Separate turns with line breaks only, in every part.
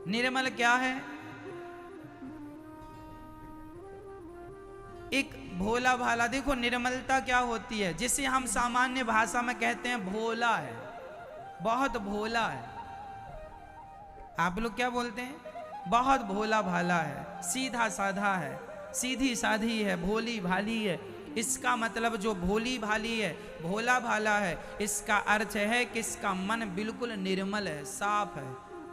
निर्मल क्या है? एक भोला भाला। देखो निर्मलता क्या होती है, जिसे हम सामान्य भाषा में कहते हैं भोला है, बहुत भोला है। आप लोग क्या बोलते हैं? बहुत भोला भाला है, सीधा साधा है, सीधी साधी है, भोली भाली है। इसका मतलब जो भोली भाली है, भोला भाला है, इसका अर्थ है कि इसका मन बिल्कुल निर्मल है, साफ है,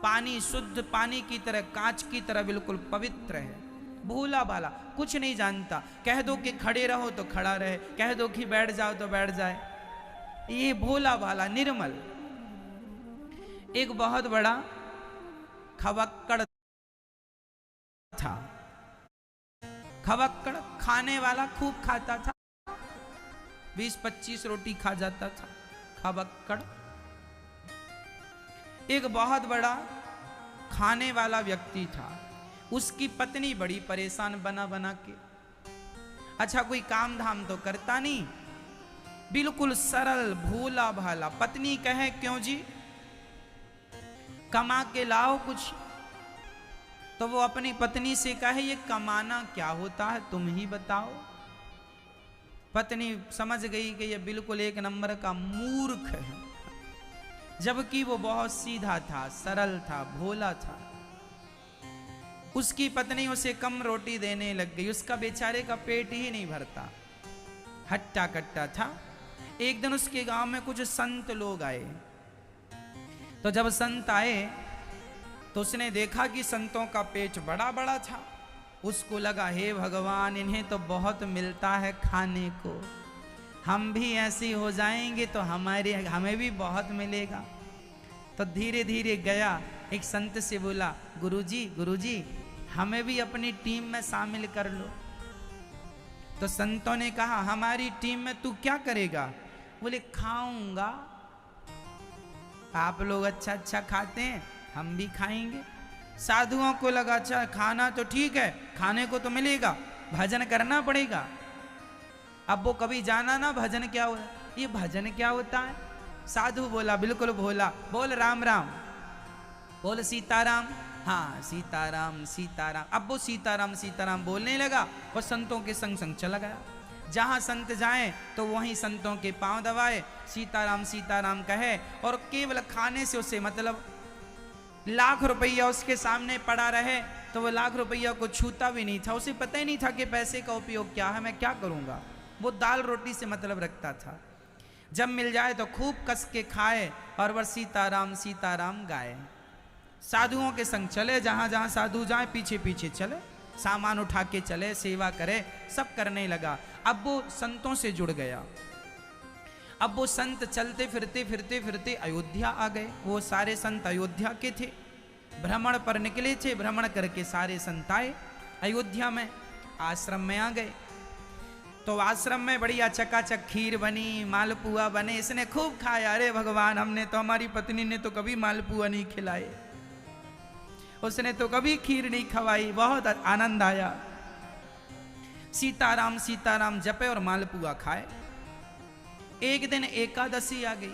पानी शुद्ध पानी की तरह, कांच की तरह बिल्कुल पवित्र है। भोला भाला कुछ नहीं जानता। कह दो कि खड़े रहो तो खड़ा रहे, कह दो कि बैठ जाओ तो बैठ जाए। ये भोला भाला निर्मल। एक बहुत बड़ा खवक्कड़ था। खवक्कड़ खाने वाला खूब खाता था, 20-25 रोटी खा जाता था खवक्कड़। एक बहुत बड़ा खाने वाला व्यक्ति था, उसकी पत्नी बड़ी परेशान बना बना के। अच्छा कोई काम धाम तो करता नहीं, बिल्कुल सरल भोला भाला। पत्नी कहे क्यों जी, कमा के लाओ कुछ, तो वो अपनी पत्नी से कहे ये कमाना क्या होता है, तुम ही बताओ। पत्नी समझ गई कि ये बिल्कुल एक नंबर का मूर्ख है, जबकि वो बहुत सीधा था, सरल था, भोला था। उसकी पत्नी उसे कम रोटी देने लग गई, उसका बेचारे का पेट ही नहीं भरता, हट्टा कट्टा था। एक दिन उसके गांव में कुछ संत लोग आए, तो जब संत आए तो उसने देखा कि संतों का पेट बड़ा बड़ा था। उसको लगा हे भगवान, इन्हें तो बहुत मिलता है खाने को, हम भी ऐसे हो जाएंगे तो हमें भी बहुत मिलेगा। तो धीरे धीरे गया, एक संत से बोला गुरुजी गुरुजी हमें भी अपनी टीम में शामिल कर लो। तो संतों ने कहा हमारी टीम में तू क्या करेगा? बोले खाऊंगा, आप लोग अच्छा अच्छा खाते हैं, हम भी खाएंगे। साधुओं को लगा अच्छा खाना तो ठीक है, खाने को तो मिलेगा, भजन करना पड़ेगा। अब वो कभी जाना ना भजन क्या होता, ये भजन क्या होता है? साधु बोला बिल्कुल भोला, बोल राम राम, बोल सीताराम, हाँ सीताराम सीताराम। अब वो सीताराम सीताराम बोलने लगा और संतों के संग संग चला गया। जहाँ संत जाएं तो वहीं संतों के पांव दबाए, सीताराम सीताराम कहे, और केवल खाने से उसे मतलब लाख रुपया उसके सामने पड़ा रहे तो वो लाख रुपया को छूता भी नहीं था। उसे पता ही नहीं था कि पैसे का उपयोग क्या है, मैं क्या करूँगा। वो दाल रोटी से मतलब रखता था, जब मिल जाए तो खूब कस के खाए और वह सीताराम सीताराम गाए। साधुओं के संग चले, जहाँ जहाँ साधु जाए पीछे पीछे चले, सामान उठा के चले, सेवा करे, सब करने लगा। अब वो संतों से जुड़ गया। अब वो संत चलते फिरते फिरते फिरते अयोध्या आ गए। वो सारे संत अयोध्या के थे, भ्रमण पर निकले थे। भ्रमण करके सारे संत आए अयोध्या में, आश्रम में आ गए। तो आश्रम में बढ़िया चकाचक खीर बनी, मालपुआ बने, इसने खूब खाया। अरे भगवान, हमने तो, हमारी पत्नी ने तो कभी मालपुआ नहीं खिलाए, उसने तो कभी खीर नहीं खवाई, बहुत आनंद आया। सीताराम सीताराम जपे और मालपुआ खाए। एक दिन एकादशी आ गई।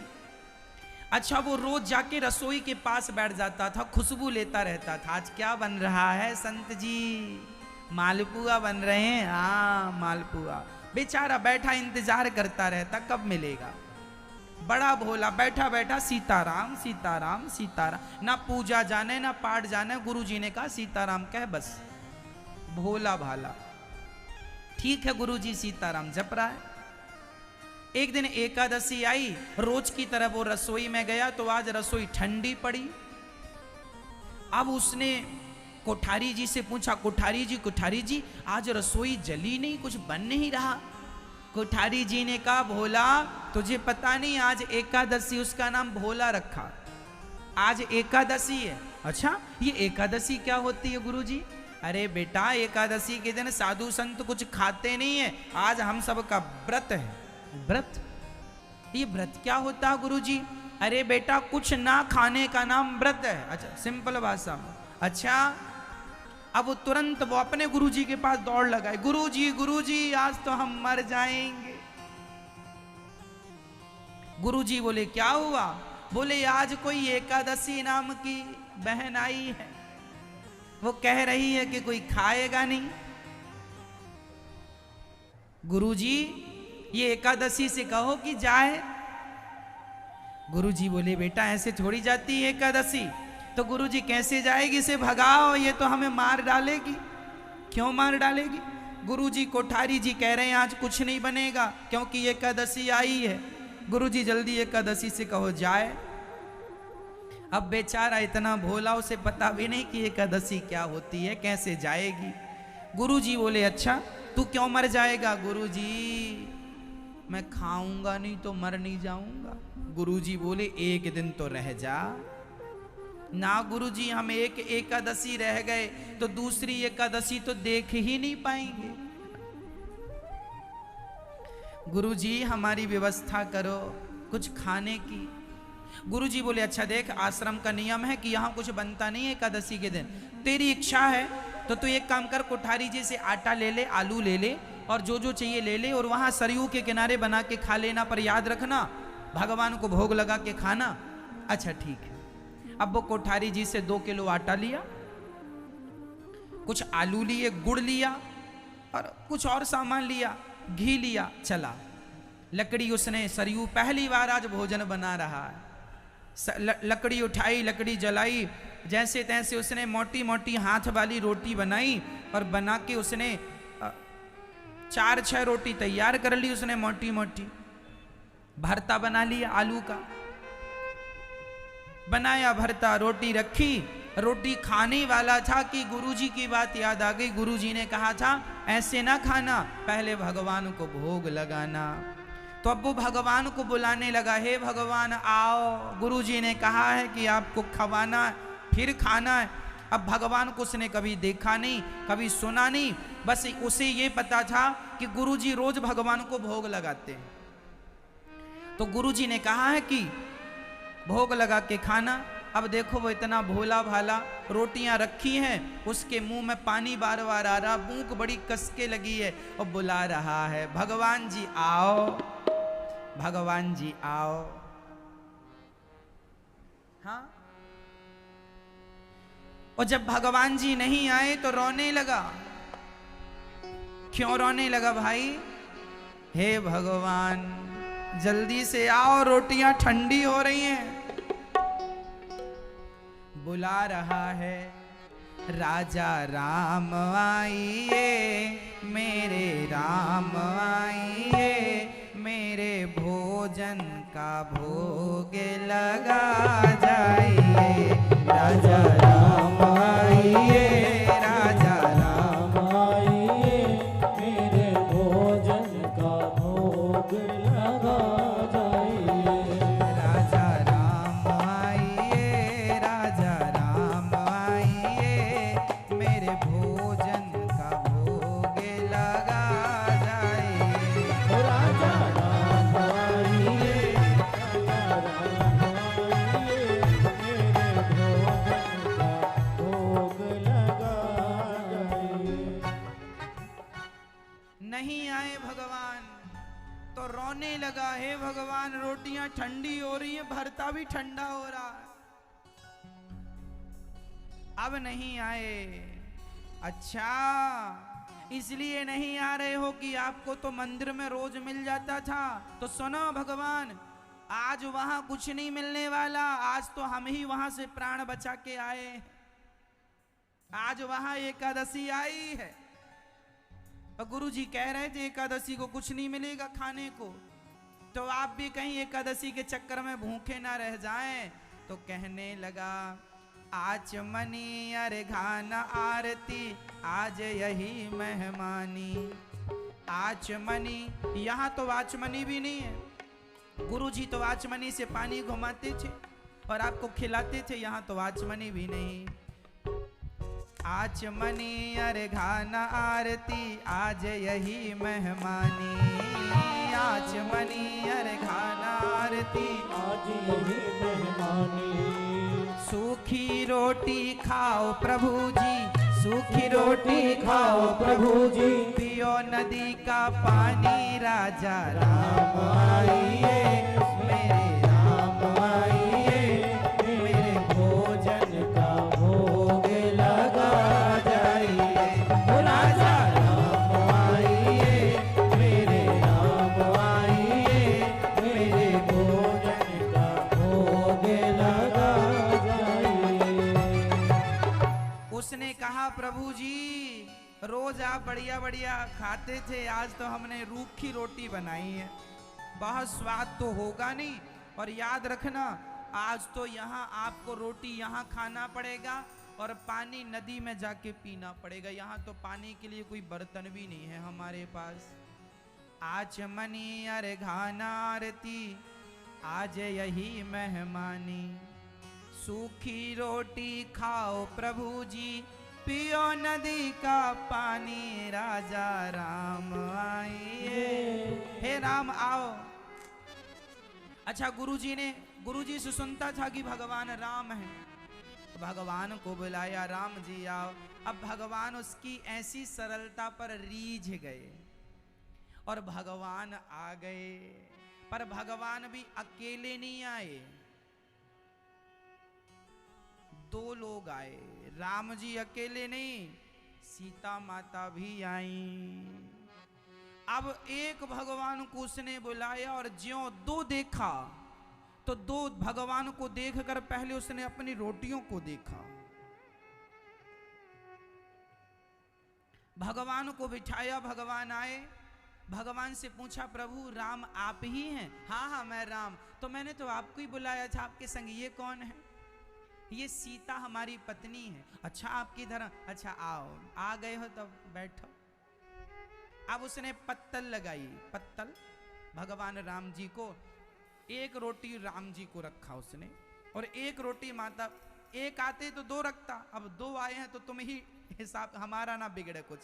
अच्छा वो रोज जाके रसोई के पास बैठ जाता था, खुशबू लेता रहता था। आज क्या बन रहा है संत जी? मालपुआ बन रहे हैं, हाँ मालपुआ। बेचारा बैठा इंतजार करता रहता कब मिलेगा। बड़ा भोला बैठा बैठा सीताराम सीताराम सीताराम, ना पूजा जाने ना पाठ जाने। गुरुजी ने कहा सीताराम कह बस। भोला भाला ठीक है, गुरुजी सीताराम जप रहा है। एक दिन एकादशी आई, रोज की तरह वो रसोई में गया तो आज रसोई ठंडी पड़ी। अब उसने कोठारी जी से पूछा, कोठारी जी आज रसोई जली नहीं, कुछ बन नहीं रहा। कोठारी जी ने कहा भोला तुझे पता नहीं, आज एकादशी, उसका नाम भोला रखा, आज एकादशी है। अच्छा ये एकादशी क्या होती है गुरुजी? अरे बेटा एकादशी के दिन साधु संत कुछ खाते नहीं है, आज हम सबका व्रत है। व्रत? ये व्रत क्या होता है गुरुजी? अरे बेटा कुछ ना खाने का नाम व्रत है। अच्छा सिंपल भाषा में। अच्छा अब वो तुरंत वो अपने गुरुजी के पास दौड़ लगाए, गुरुजी आज तो हम मर जाएंगे। गुरुजी बोले क्या हुआ? बोले आज कोई एकादशी नाम की बहन आई है, वो कह रही है कि कोई खाएगा नहीं। गुरुजी ये एकादशी से कहो कि जाए। गुरुजी बोले बेटा ऐसे थोड़ी जाती है एकादशी। तो गुरुजी कैसे जाएगी, इसे भगाओ, ये तो हमें मार डालेगी। क्यों मार डालेगी? गुरुजी कोठारी जी कह रहे हैं आज कुछ नहीं बनेगा क्योंकि एकादशी आई है। गुरुजी जल्दी एकादशी से कहो जाए। अब बेचारा इतना भोला, उसे पता भी नहीं कि एकादशी क्या होती है, कैसे जाएगी। गुरुजी बोले अच्छा तू क्यों मर जाएगा? गुरुजी मैं खाऊंगा नहीं तो मर नहीं जाऊंगा। गुरुजी बोले एक दिन तो रह जा। ना गुरुजी हम एक एकादशी रह गए तो दूसरी एकादशी तो देख ही नहीं पाएंगे। गुरुजी हमारी व्यवस्था करो कुछ खाने की। गुरुजी बोले अच्छा देख आश्रम का नियम है कि यहाँ कुछ बनता नहीं है एकादशी के दिन। तेरी इच्छा है तो तू एक काम कर, कोठारी जी से आटा ले ले, आलू ले ले और जो जो चाहिए ले ले और वहाँ सरयू के किनारे बना के खा लेना, पर याद रखना भगवान को भोग लगा के खाना। अच्छा ठीक है। अब वो कोठारी जी से 2 किलो आटा लिया, कुछ आलू लिए, गुड़ लिया और कुछ और सामान लिया, घी लिया, चला। लकड़ी उसने, सरयू पहली बार आज भोजन बना रहा है, लकड़ी उठाई, लकड़ी जलाई, जैसे तैसे उसने मोटी मोटी हाथ वाली रोटी बनाई और बना के उसने 4-6 रोटी तैयार कर ली उसने मोटी मोटी। भरता बना लिया आलू का, बनाया भरता, रोटी रखी। रोटी खाने वाला था कि गुरुजी की बात याद आ गई। गुरुजी ने कहा था ऐसे ना खाना, पहले भगवान को भोग लगाना। तो अब वो भगवान को बुलाने लगा, हे भगवान आओ। गुरुजी ने कहा है कि आपको खवाना है फिर खाना है। अब भगवान को उसने कभी देखा नहीं, कभी सुना नहीं, बस उसे ये पता था कि गुरुजी रोज भगवान को भोग लगाते हैं। तो गुरुजी ने कहा है कि भोग लगा के खाना। अब देखो वो इतना भोला भाला, रोटियां रखी हैं, उसके मुंह में पानी बार बार आ रहा, भूख बड़ी कसके लगी है और बुला रहा है भगवान जी आओ, भगवान जी आओ। हाँ, और जब भगवान जी नहीं आए तो रोने लगा। क्यों रोने लगा भाई? हे भगवान जल्दी से आओ, रोटियां ठंडी हो रही हैं। बुला रहा है राजा राम आइए, मेरे राम आइए, मेरे भोजन का भोग लगा जाइए। राजा राम आइए, राजा राम आइए, मेरे भोजन का भोग लगा जाइए। राजा राम आइए, राजा राम आइए, मेरे भोजन का भोग लगा जाइए। राजा राम आइए, राजा राम आइए, मेरे भोजन का भोग लगा जाइए। नहीं आए भगवान तो रोने लगा, हे भगवान रोटियां ठंडी हो रही हैं, भरता भी ठंडा हो रहा है, अब नहीं आए। अच्छा इसलिए नहीं आ रहे हो कि आपको तो मंदिर में रोज मिल जाता था। तो सुनो भगवान, आज वहां कुछ नहीं मिलने वाला, आज तो हम ही वहां से प्राण बचा के आए। आज वहां एकादशी आई है और गुरुजी कह रहे थे एकादशी को कुछ नहीं मिलेगा खाने को, तो आप भी कहीं एकादशी के चक्कर में भूखे ना रह जाएं। तो कहने लगा आचमनी अर्घान आरती, आज यही मेहमानी। आचमनी, यहाँ तो आचमनी भी नहीं है। गुरुजी तो आचमनी से पानी घुमाते थे और आपको खिलाते थे, यहाँ तो आचमनी भी नहीं। आचमनी अर्घान आरती, आज यही मेहमानी। आचमनी अर्घान आरती, आज यही मेहमानी। सूखी रोटी खाओ प्रभु जी, सूखी रोटी खाओ प्रभु जी, पियो नदी का पानी। राजा राम आइए, मेरे राम आइए, मेरे भोजन का भोग लगा कहा प्रभु जी रोज आप बढ़िया बढ़िया खाते थे, आज तो हमने रूखी रोटी बनाई है, बहुत स्वाद तो होगा नहीं, और याद रखना आज तो यहाँ आपको रोटी यहाँ खाना पड़ेगा और पानी नदी में जाके पीना पड़ेगा, यहाँ तो पानी के लिए कोई बर्तन भी नहीं है हमारे पास। आज मनी अरे घाना आरती आज यही मेहमानी, सूखी रोटी खाओ प्रभु जी पियो नदी का पानी, राजा राम आइए, हे राम आओ। अच्छा गुरुजी से सुनता था कि भगवान राम है, तो भगवान को बुलाया, राम जी आओ। अब भगवान उसकी ऐसी सरलता पर रीझ गए और भगवान आ गए, पर भगवान भी अकेले नहीं आए, दो लोग आए। राम जी अकेले नहीं, सीता माता भी आई। अब एक भगवान को उसने बुलाया और ज्यों दो देखा तो दो भगवान को देखकर पहले उसने अपनी रोटियों को देखा। भगवान को बिठाया, भगवान आए, भगवान से पूछा प्रभु राम आप ही हैं? हाँ हाँ मैं राम। तो मैंने तो आपको ही बुलाया था, आपके संग ये कौन है? ये सीता हमारी पत्नी है। अच्छा आप किधर? अच्छा आओ, आ गए हो तब बैठो। अब उसने पत्तल लगाई, पत्तल भगवान राम जी को, एक रोटी राम जी को रखा उसने और एक रोटी माता, एक आते तो दो रखता, अब दो आए हैं तो तुम ही हिसाब, हमारा ना बिगड़े कुछ।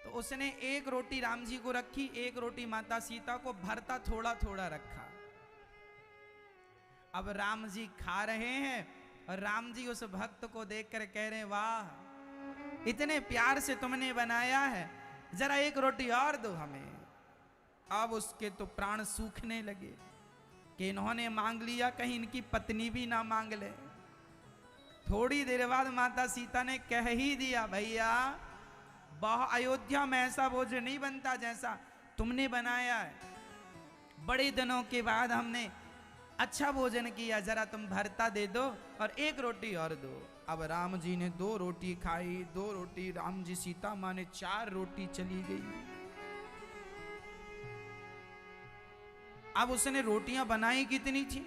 तो उसने एक रोटी राम जी को रखी, एक रोटी माता सीता को, भरता थोड़ा थोड़ा रखा। अब राम जी खा रहे हैं और राम जी उस भक्त को देखकर कह रहे हैं वाह इतने प्यार से तुमने बनाया है, जरा एक रोटी और दो हमें। अब उसके तो प्राण सूखने लगे कि इन्होंने मांग लिया, कहीं इनकी पत्नी भी ना मांग ले। थोड़ी देर बाद माता सीता ने कह ही दिया भैया अयोध्या में ऐसा भोजन नहीं बनता जैसा तुमने बनाया है, बड़े दिनों के बाद हमने अच्छा भोजन किया, जरा तुम भरता दे दो और एक रोटी और दो। अब राम जी ने दो रोटी खाई, दो रोटी राम जी, सीता माँ ने चार रोटी चली गई। अब उसने रोटियां बनाई कितनी थी?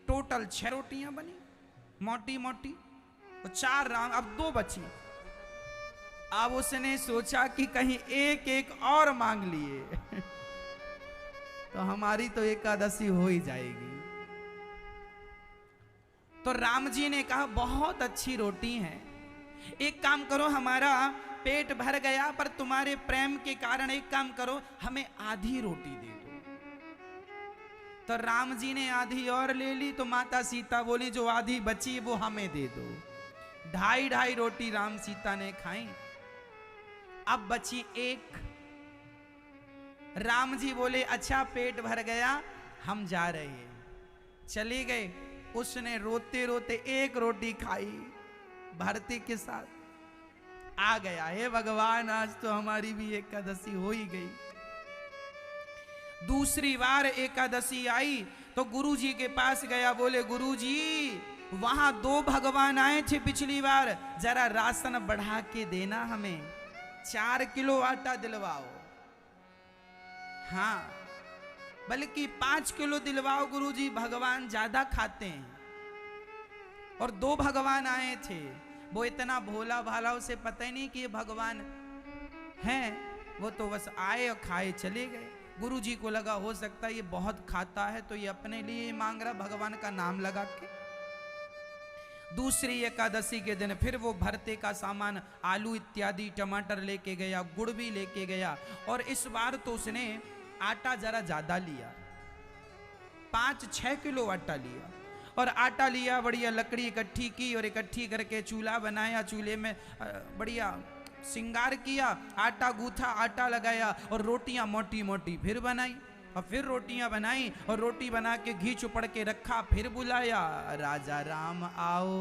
टोटल 6 रोटियां बनी, मोटी मोटी, तो 4 राम, अब 2 बची। अब उसने सोचा कि कहीं एक एक और मांग लिए तो हमारी तो एकादशी हो ही जाएगी। तो राम जी ने कहा बहुत अच्छी रोटी है, एक काम करो, हमारा पेट भर गया पर तुम्हारे प्रेम के कारण एक काम करो, हमें आधी रोटी दे दो। तो राम जी ने आधी और ले ली, तो माता सीता बोली जो आधी बची वो हमें दे दो। 2.5 रोटी राम सीता ने खाई, अब बची 1। राम जी बोले अच्छा पेट भर गया, हम जा रहे हैं। चले गए, उसने रोते रोते 1 रोटी खाई भरते के साथ, आ गया हे भगवान आज तो हमारी भी एकादशी हो ही गई। दूसरी बार एकादशी आई तो गुरु जी के पास गया, बोले गुरु जी वहां 2 भगवान आए थे पिछली बार, जरा राशन बढ़ा के देना, हमें 4 किलो आटा दिलवाओ। हाँ बल्कि 5 किलो दिलवाओ गुरुजी, भगवान ज्यादा खाते हैं। और 2 भगवान आए थे, वो इतना भोला भाला, उसे पता ही नहीं कि ये भगवान हैं, वो तो बस आए और खाए चले गए। गुरुजी को लगा हो सकता है ये बहुत खाता है तो ये अपने लिए मांग रहा, भगवान का नाम लगा के। दूसरी एकादशी के दिन फिर वो भरते का सामान, आलू इत्यादि, टमाटर लेके गया, गुड़ भी लेके गया, और इस बार तो उसने आटा जरा ज्यादा लिया, 5-6 किलो आटा लिया। और आटा लिया, बढ़िया लकड़ी इकट्ठी की और इकट्ठी करके चूल्हा बनाया, चूल्हे में बढ़िया श्रृंगार किया, आटा गूथा, आटा लगाया और रोटियां मोटी मोटी फिर बनाई, और फिर रोटियां बनाई और रोटी बना के घी चुपड़ के रखा, फिर बुलाया राजा राम आओ।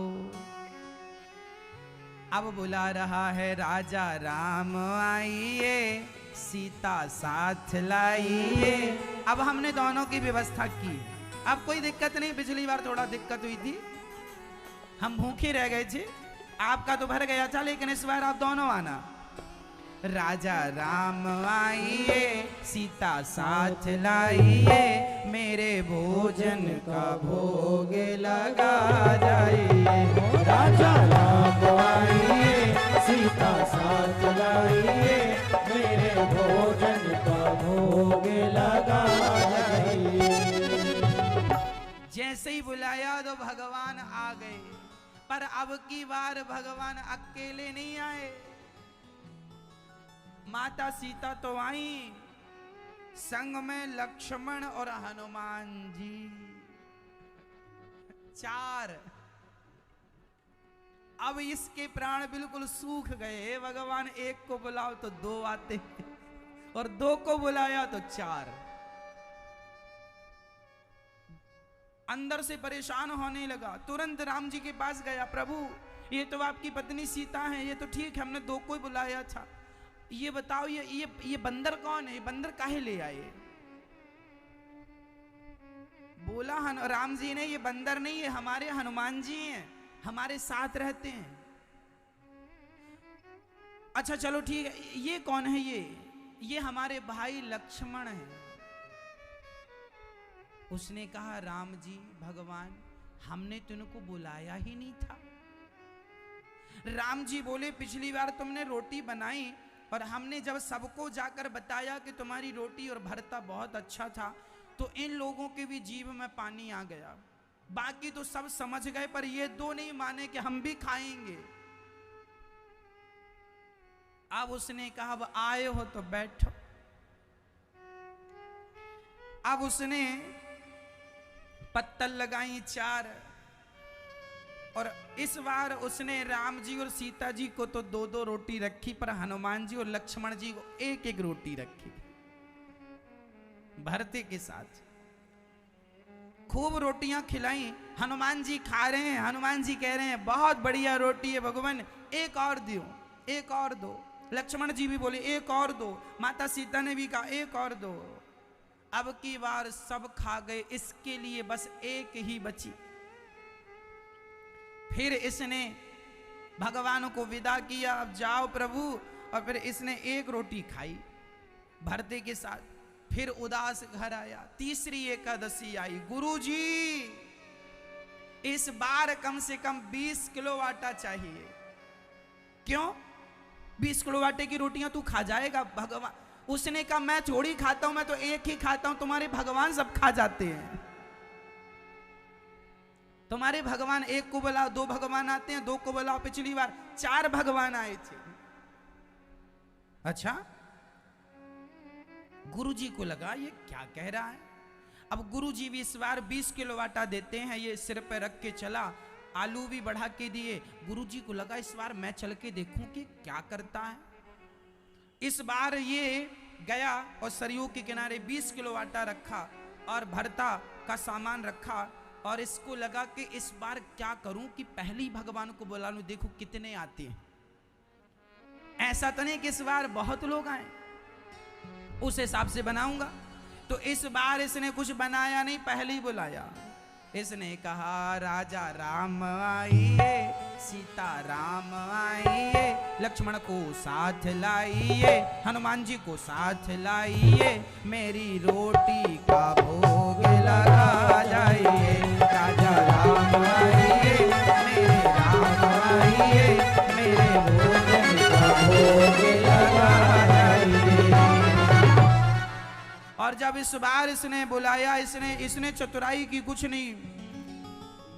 अब बुला रहा है राजा राम आइए, सीता साथ लाइए। अब हमने दोनों की व्यवस्था की, अब कोई दिक्कत नहीं। पिछली बार थोड़ा दिक्कत हुई थी, हम भूखे रह गए थे, आपका तो भर गया था, लेकिन इस बार आप दोनों आना। राजा राम आइए, सीता साथ लाइए, मेरे भोजन का भोग लगा जाइए।
राजा राम आइए, सीता साथ लाइए, मेरे भोजन का भोग लगा जाइए।
जैसे ही बुलाया तो भगवान आ गए, पर अब की बार भगवान अकेले नहीं आए। माता सीता तो आई, संग में लक्ष्मण और हनुमान जी, 4। अब इसके प्राण बिल्कुल सूख गए। भगवान एक को बुलाओ तो 2 आते, और 2 को बुलाया तो 4। अंदर से परेशान होने लगा। तुरंत राम जी के पास गया, प्रभु ये तो आपकी पत्नी सीता है, ये तो ठीक है, हमने 2 को ही बुलाया था, ये बताओ ये बंदर कौन है, ये बंदर काहे ले आए? बोला राम जी ने, ये बंदर नहीं है, हमारे हनुमान जी हैं, हमारे साथ रहते हैं। अच्छा चलो ठीक है, ये कौन है? ये हमारे भाई लक्ष्मण हैं। उसने कहा राम जी, भगवान हमने तुमको बुलाया ही नहीं था। राम जी बोले, पिछली बार तुमने रोटी बनाई और हमने जब सबको जाकर बताया कि तुम्हारी रोटी और भरता बहुत अच्छा था, तो इन लोगों के भी जीभ में पानी आ गया। बाकी तो सब समझ गए, पर ये 2 नहीं माने कि हम भी खाएंगे। अब उसने कहा, अब आए हो तो बैठो। अब उसने पत्तल लगाई 4, और इस बार उसने राम जी और सीता जी को तो 2-2 रोटी रखी, पर हनुमान जी और लक्ष्मण जी को 1-1 रोटी रखी। भरते के साथ खूब रोटियां खिलाई। हनुमान जी खा रहे हैं, हनुमान जी कह रहे हैं बहुत बढ़िया रोटी है भगवान, एक और दो, एक और दो। लक्ष्मण जी भी बोले एक और दो, माता सीता ने भी कहा एक और दो। अब की बार सब खा गए, इसके लिए बस 1 ही बची। फिर इसने भगवान को विदा किया, अब जाओ प्रभु, और फिर इसने 1 रोटी खाई भरते के साथ। फिर उदास घर आया। तीसरी एकादशी आई, गुरुजी इस बार कम से कम 20 किलो आटा चाहिए। क्यों? 20 किलो आटे की रोटियां तू खा जाएगा? भगवान, उसने कहा मैं थोड़ी खाता हूं, मैं तो 1 ही खाता हूं, तुम्हारे भगवान सब खा जाते हैं। तुम्हारे भगवान 1 को बुलाओ, 2 भगवान आते हैं, 2 को बुलाओ। पिछली बार 4 भगवान आए थे। अच्छा, गुरुजी को लगा ये क्या कह रहा है। अब गुरुजी भी इस बार 20 किलो आटा देते हैं, ये सिर पे रख के चला, आलू भी बढ़ा के दिए। गुरुजी को लगा इस बार मैं चल के देखूं कि क्या करता है। इस बार ये गया और सरयू के किनारे 20 किलो आटा रखा और भरता का सामान रखा, और इसको लगा कि इस बार क्या करूं कि पहली भगवान को बुला लूं, देखो कितने आते हैं। ऐसा तो नहीं कि इस बार बहुत लोग आए, उस हिसाब से बनाऊंगा। तो इस बार इसने कुछ बनाया नहीं, पहले ही बुलाया। इसने कहा राजा राम आइए, सीता राम आइए, लक्ष्मण को साथ लाइए, हनुमान जी को साथ लाइए, मेरी रोटी का भोग लगा जाइए। राजा राम आइए, मेरे राम आइए, मेरे भोजन का भोग लगा जाइए। और जब इस बार इसने बुलाया, इसने चतुराई की कुछ नहीं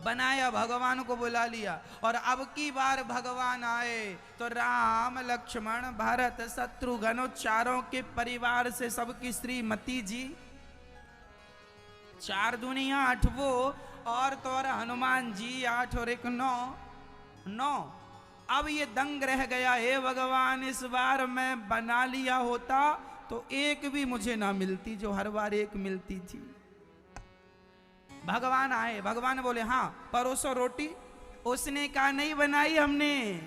बनाया, भगवान को बुला लिया। और अब की बार भगवान आए तो राम लक्ष्मण भरत शत्रुघ्न चारों के परिवार से सबकी श्रीमती जी, 4 दुनिया 8 वो, और तो और हनुमान जी 8 और 1 9। अब ये दंग रह गया, हे भगवान इस बार मैं बना लिया होता तो 1 भी मुझे ना मिलती जो हर बार 1 मिलती थी। भगवान आए, भगवान बोले हाँ परोसो रोटी। उसने कहा नहीं बनाई हमने,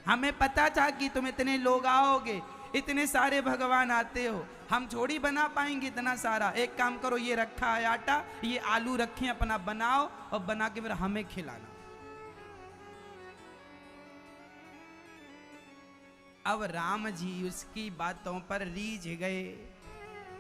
हमें पता था कि तुम इतने लोग आओगे, इतने सारे भगवान आते हो, हम थोड़ी बना पाएंगे इतना सारा। एक काम करो, ये रखा है आटा, ये आलू रखे अपना बनाओ और बना के फिर हमें खिलाना। अब राम जी उसकी बातों पर रीझ गए।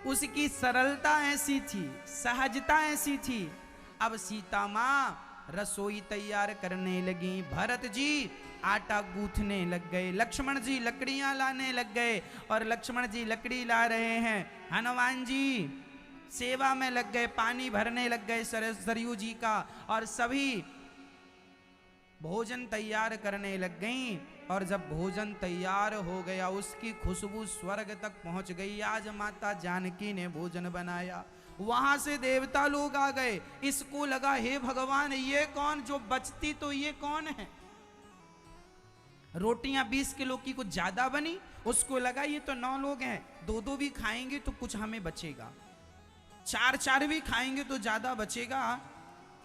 उसकी सरलता ऐसी थी, सहजता ऐसी थी। अब सीता माँ रसोई तैयार करने लगी, भरत जी आटा गूंथने लग गए, लक्ष्मण जी लकड़ियां लाने लग गए और लक्ष्मण जी लकड़ी ला रहे हैं, हनुमान जी सेवा में लग गए, पानी भरने लग गए सरयू जी का, और सभी भोजन तैयार करने लग गईं। और जब भोजन तैयार हो गया, उसकी खुशबू स्वर्ग तक पहुंच गई। आज माता जानकी ने भोजन बनाया, वहां से देवता लोग आ गए। इसको लगा हे भगवान ये कौन, जो बचती तो ये कौन है। रोटियां 20 किलो की कुछ ज्यादा बनी, उसको लगा ये तो 9 लोग हैं, 2-2 भी खाएंगे तो कुछ हमें बचेगा, 4-4 भी खाएंगे तो ज्यादा बचेगा।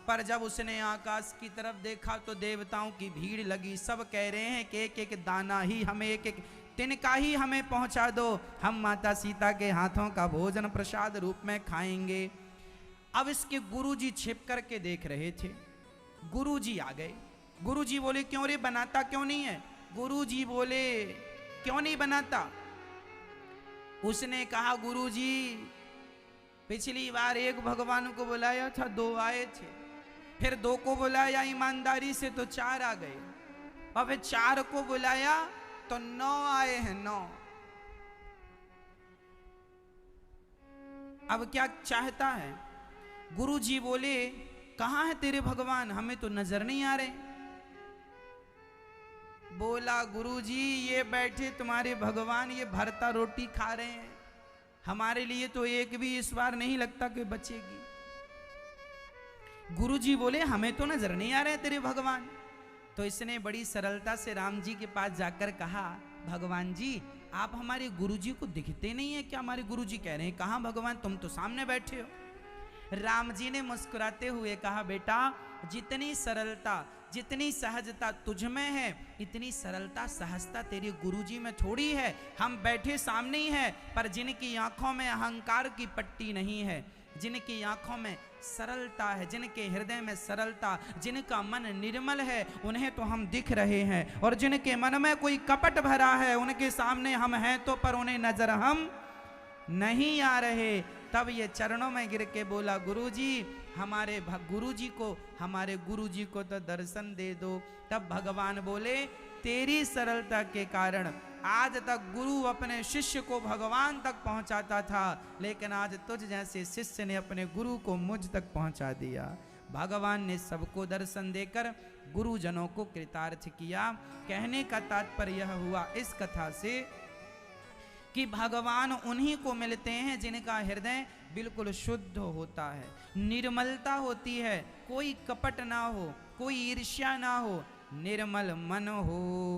पर जब उसने आकाश की तरफ देखा तो देवताओं की भीड़ लगी। सब कह रहे हैं कि एक-एक दाना ही हमें, एक-एक तिनका ही हमें पहुंचा दो, हम माता सीता के हाथों का भोजन प्रसाद रूप में खाएंगे। अब इसके गुरुजी छिप करके देख रहे थे। गुरुजी आ गए। गुरुजी बोले क्यों रे, बनाता क्यों नहीं है। गुरुजी बोले क्यों नहीं बनाता। उसने कहा गुरुजी पिछली बार एक भगवान को बुलाया था, 2 आए थे, फिर 2 को बुलाया ईमानदारी से तो 4 आ गए, और फिर 4 को बुलाया तो 9 आए हैं, 9। अब क्या चाहता है। गुरुजी बोले कहां है तेरे भगवान, हमें तो नजर नहीं आ रहे। बोला गुरुजी ये बैठे तुम्हारे भगवान ये भरता रोटी खा रहे हैं, हमारे लिए तो एक भी इस बार नहीं लगता कि बचेगी। गुरुजी बोले हमें तो नजर नहीं आ रहे तेरे भगवान। तो इसने बड़ी सरलता से राम जी के पास जाकर कहा भगवान जी आप हमारे गुरुजी को दिखते नहीं है क्या। हमारे गुरुजी कह रहे हैं कहां भगवान, तुम तो सामने बैठे हो। राम जी ने मुस्कुराते हुए कहा बेटा जितनी सरलता जितनी सहजता तुझ में है, इतनी सरलता सहजता तेरे गुरुजी में थोड़ी है। हम बैठे सामने ही है, पर जिनकी आंखों में अहंकार की पट्टी नहीं है, जिनकी आंखों में सरलता है, जिनके हृदय में सरलता, जिनका मन निर्मल है, उन्हें तो हम दिख रहे हैं। और जिनके मन में कोई कपट भरा है, उनके सामने हम हैं तो पर उन्हें नजर हम नहीं आ रहे। तब ये चरणों में गिर के बोला गुरुजी हमारे गुरुजी को तो दर्शन दे दो। तब भगवान बोले तेरी सरलता के कारण आज तक गुरु अपने शिष्य को भगवान तक पहुंचाता था, लेकिन आज तुझ जैसे शिष्य ने अपने गुरु को मुझ तक पहुंचा दिया। भगवान ने सबको दर्शन देकर गुरुजनों को कृतार्थ किया। कहने का तात्पर्य यह हुआ इस कथा से कि भगवान उन्हीं को मिलते हैं जिनका हृदय बिल्कुल शुद्ध होता है, निर्मलता होती है, कोई कपट ना हो, कोई ईर्ष्या ना हो, निर्मल मन हो।